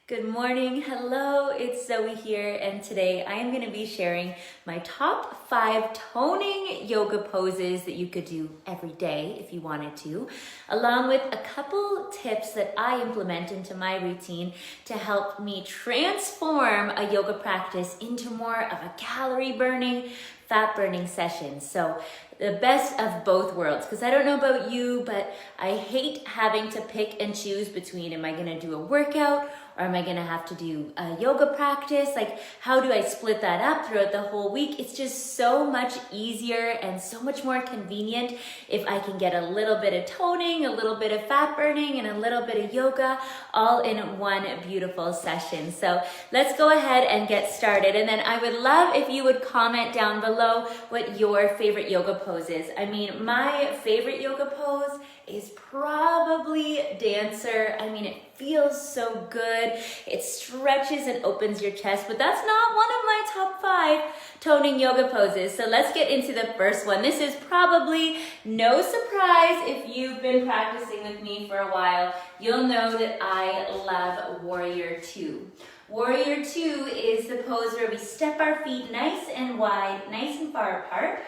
Good morning, hello, it's Zoe here, and today I am going to be sharing my top 5 toning yoga poses that you could do every day if you wanted to, along with a couple tips that I implement into my routine to help me transform a yoga practice into more of a calorie burning, fat burning session. So the best of both worlds, because I don't know about you, but I hate having to pick and choose between, am I going to do a workout or am I going to have to do a yoga practice? Like, how do I split that up throughout the whole week? It's just so much easier and so much more convenient if I can get a little bit of toning, a little bit of fat burning, and a little bit of yoga all in one beautiful session. So let's go ahead and get started. And then I would love if you would comment down below what your favorite yoga pose is. I mean, my favorite yoga pose is probably dancer. I mean, it feels so good. It stretches and opens your chest, but that's not one of my top 5 toning yoga poses. So let's get into the first one. This is probably no surprise if you've been practicing with me for a while. You'll know that I love Warrior 2. Warrior 2 is the pose where we step our feet nice and wide, nice and far apart.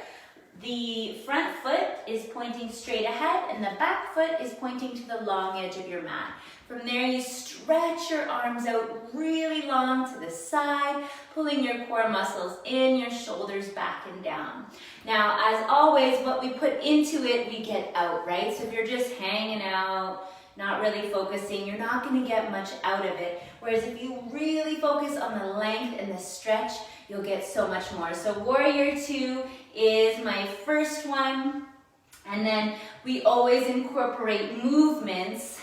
The front foot is pointing straight ahead and the back foot is pointing to the long edge of your mat. From there, you stretch your arms out really long to the side, pulling your core muscles in, your shoulders back and down. Now, as always, what we put into it, we get out, right? So if you're just hanging out, not really focusing, you're not going to get much out of it. Whereas if you really focus on the length and the stretch, you'll get so much more. So Warrior 2 is my first one. And then we always incorporate movements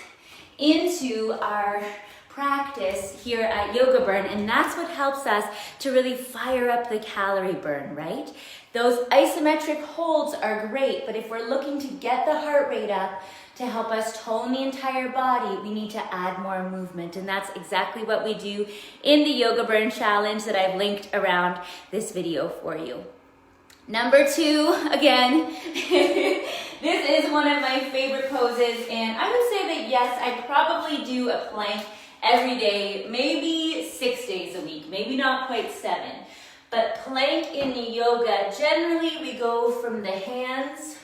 into our practice here at Yoga Burn, and that's what helps us to really fire up the calorie burn, right? Those isometric holds are great, but if we're looking to get the heart rate up to help us tone the entire body, we need to add more movement, and that's exactly what we do in the Yoga Burn challenge that I've linked around this video for you. Number 2, again, this is one of my favorite poses, and I would say that yes, I probably do a plank every day, maybe 6 days a week, maybe not quite 7. But plank in the yoga, generally we go from the hands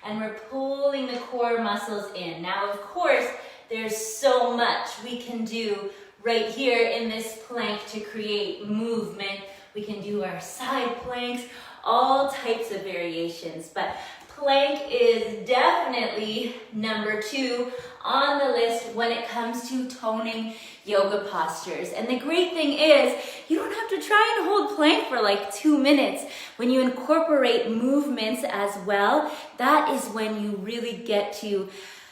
and we're pulling the core muscles in. Now, of course, there's so much we can do right here in this plank to create movement. We can do our side planks, all types of variations, but plank is definitely number 2 on the list when it comes to toning yoga postures. And the great thing is, you don't have to try and hold plank for like 2 minutes. When you incorporate movements as well, that is when you really get to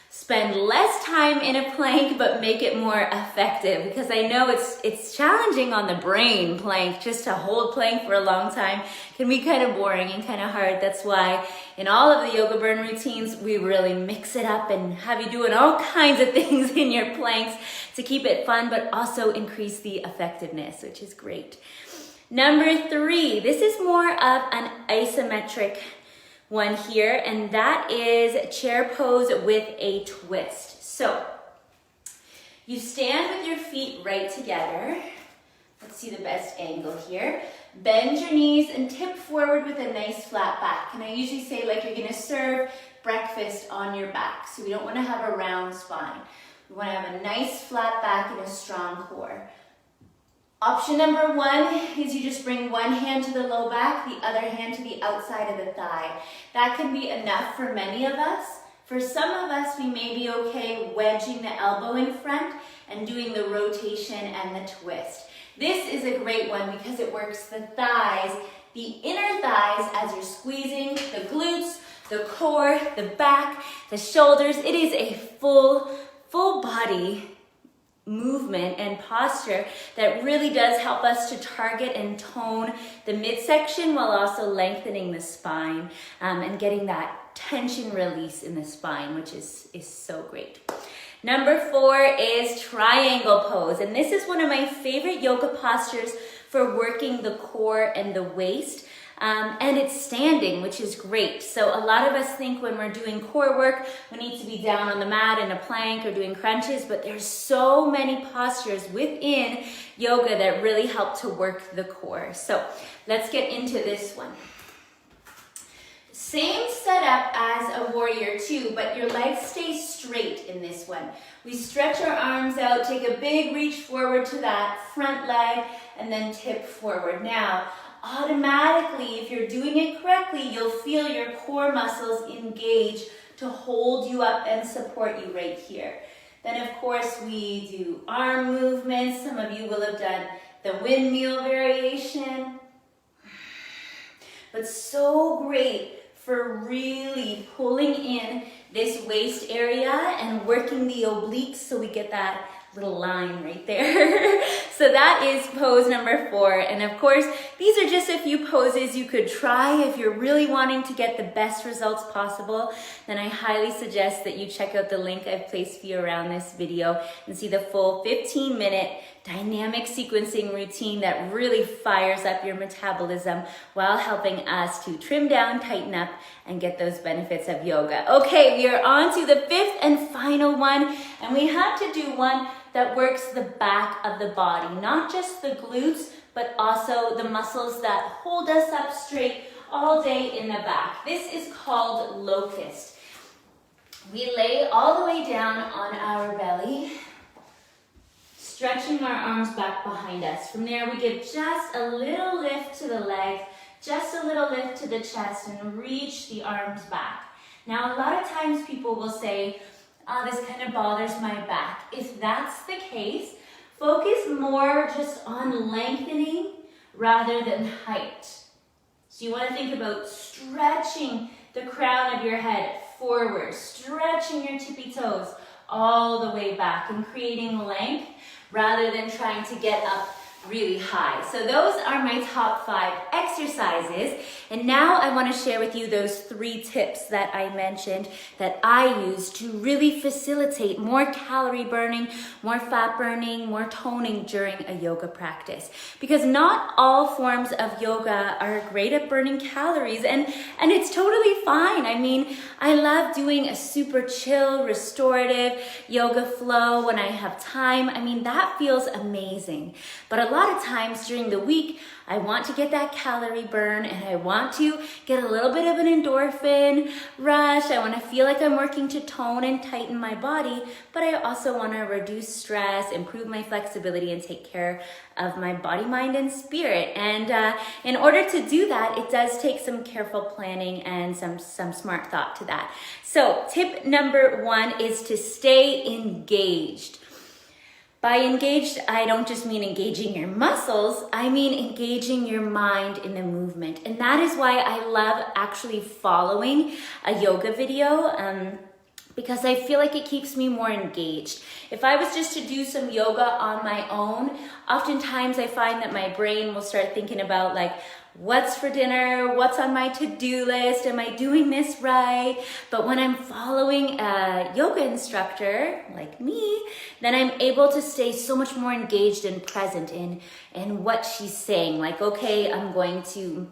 spend less time in a plank, but make it more effective. Because I know it's challenging on the brain, plank, just to hold plank for a long time can be kind of boring and kind of hard. That's why in all of the Yoga Burn routines, we really mix it up and have you doing all kinds of things in your planks to keep it fun, but also increase the effectiveness, which is great. Number 3, this is more of an isometric one here, and that is chair pose with a twist. So you stand with your feet right together. Let's see the best angle here. Bend your knees and tip forward with a nice flat back. And I usually say like you're going to serve breakfast on your back. So we don't want to have a round spine. We want to have a nice flat back and a strong core. Option number 1 is you just bring one hand to the low back, the other hand to the outside of the thigh. That can be enough for many of us. For some of us, we may be okay wedging the elbow in front and doing the rotation and the twist. This is a great one because it works the thighs, the inner thighs as you're squeezing the glutes, the core, the back, the shoulders. It is a full body movement and posture that really does help us to target and tone the midsection while also lengthening the spine and getting that tension release in the spine, which is so great. Number 4 is triangle pose, and this is one of my favorite yoga postures for working the core and the waist. and it's standing, which is great. So a lot of us think when we're doing core work, we need to be down on the mat in a plank or doing crunches, but there's so many postures within yoga that really help to work the core. So let's get into this one. Same setup as a warrior two, but your legs stay straight in this one. We stretch our arms out, take a big reach forward to that front leg, and then tip forward. Now, automatically, if you're doing it correctly, you'll feel your core muscles engage to hold you up and support you right here. Then, of course, we do arm movements. Some of you will have done the windmill variation. But so great for really pulling in this waist area and working the obliques so we get that little line right there. So that is pose number 4. And of course, these are just a few poses you could try if you're really wanting to get the best results possible. Then I highly suggest that you check out the link I've placed for you around this video and see the full 15-minute dynamic sequencing routine that really fires up your metabolism while helping us to trim down, tighten up, and get those benefits of yoga. Okay, we are on to the 5th and final one, and we have to do one that works the back of the body, not just the glutes, but also the muscles that hold us up straight all day in the back. This is called Locust. We lay all the way down on our belly, stretching our arms back behind us. From there, we give just a little lift to the leg, just a little lift to the chest, and reach the arms back. Now, a lot of times people will say, oh, this kind of bothers my back. If that's the case, focus more just on lengthening rather than height. So you want to think about stretching the crown of your head forward, stretching your tippy toes all the way back and creating length rather than trying to get up really high. So those are my top 5 exercises. And now I want to share with you those 3 tips that I mentioned that I use to really facilitate more calorie burning, more fat burning, more toning during a yoga practice. Because not all forms of yoga are great at burning calories, and it's totally fine. I mean, I love doing a super chill, restorative yoga flow when I have time. I mean, that feels amazing. But a lot of times during the week, I want to get that calorie burn and I want to get a little bit of an endorphin rush. I want to feel like I'm working to tone and tighten my body, but I also want to reduce stress, improve my flexibility, and take care of my body, mind, and spirit. And in order to do that, it does take some careful planning and some smart thought to that. So tip number 1 is to stay engaged. By engaged, I don't just mean engaging your muscles, I mean engaging your mind in the movement. And that is why I love actually following a yoga video, because I feel like it keeps me more engaged. If I was just to do some yoga on my own, oftentimes I find that my brain will start thinking about like, what's for dinner? What's on my to-do list? Am I doing this right? But when I'm following a yoga instructor like me, then I'm able to stay so much more engaged and present in what she's saying. Like, okay, I'm going to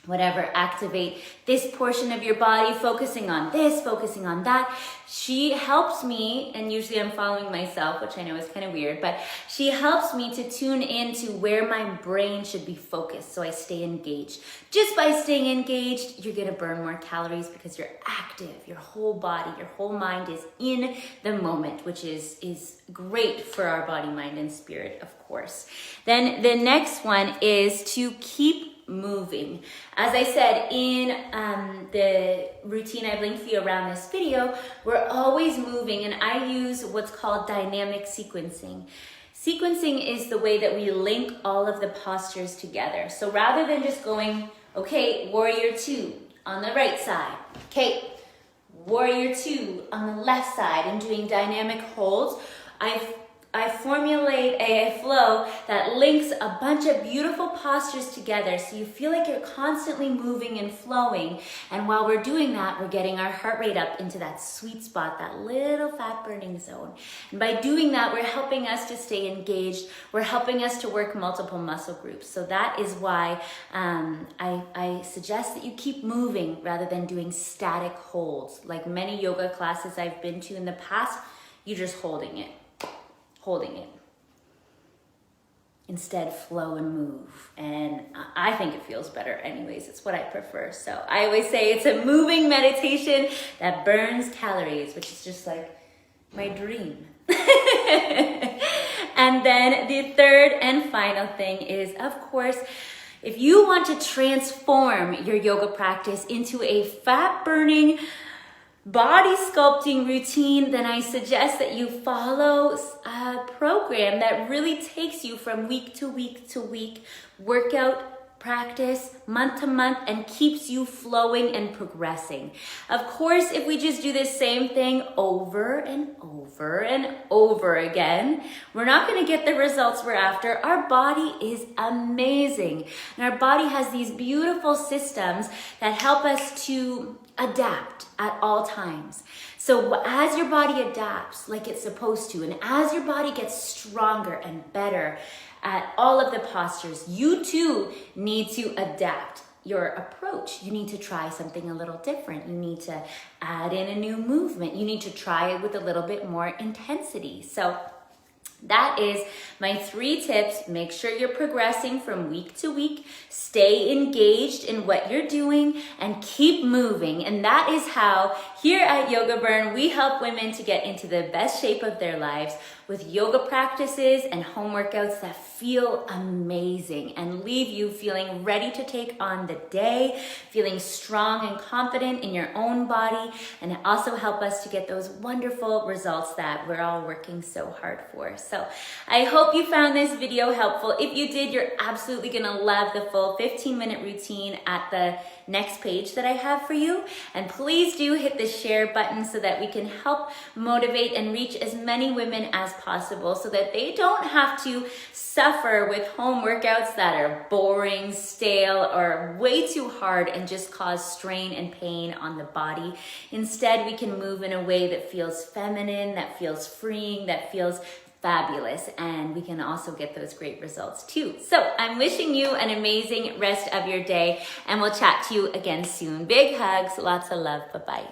activate this portion of your body, focusing on this, focusing on that. She helps me, and usually I'm following myself, which I know is kind of weird, but she helps me to tune into where my brain should be focused so I stay engaged. Just by staying engaged, you're gonna burn more calories because you're active. Your whole body, your whole mind is in the moment, which is great for our body, mind, and spirit, of course. Then the next one is to keep moving. As I said in the routine I've linked for you around this video, we're always moving, and I use what's called dynamic sequencing. Sequencing is the way that we link all of the postures together. So rather than just going, okay, warrior 2 on the right side, okay, warrior 2 on the left side, and doing dynamic holds, I've I formulate a flow that links a bunch of beautiful postures together so you feel like you're constantly moving and flowing. And while we're doing that, we're getting our heart rate up into that sweet spot, that little fat burning zone. And by doing that, we're helping us to stay engaged. We're helping us to work multiple muscle groups. So that is why I suggest that you keep moving rather than doing static holds. Like many yoga classes I've been to in the past, you're just holding it. Instead, flow and move. And I think it feels better anyways. It's what I prefer. So I always say it's a moving meditation that burns calories, which is just like my dream. And then the third and final thing is, of course, if you want to transform your yoga practice into a fat burning, body sculpting routine, then I suggest that you follow a program that really takes you from week to week to week, workout practice, month to month, and keeps you flowing and progressing. Of course, if we just do the same thing over and over and over again, we're not going to get the results we're after. Our body is amazing, and our body has these beautiful systems that help us to adapt at all times. So as your body adapts like it's supposed to, and as your body gets stronger and better at all of the postures, you too need to adapt your approach. You need to try something a little different. You need to add in a new movement. You need to try it with a little bit more intensity. So that is my 3 tips. Make sure you're progressing from week to week. Stay engaged in what you're doing and keep moving. And that is how here at Yoga Burn, we help women to get into the best shape of their lives with yoga practices and home workouts that feel amazing and leave you feeling ready to take on the day, feeling strong and confident in your own body, and also help us to get those wonderful results that we're all working so hard for. So I hope you found this video helpful. If you did, you're absolutely gonna love the full 15-minute routine at the next page that I have for you. And please do hit the share button so that we can help motivate and reach as many women as possible so that they don't have to suffer with home workouts that are boring, stale, or way too hard and just cause strain and pain on the body. Instead, we can move in a way that feels feminine, that feels freeing, that feels fabulous, and we can also get those great results too. So I'm wishing you an amazing rest of your day, and we'll chat to you again soon. Big hugs, lots of love, bye-bye.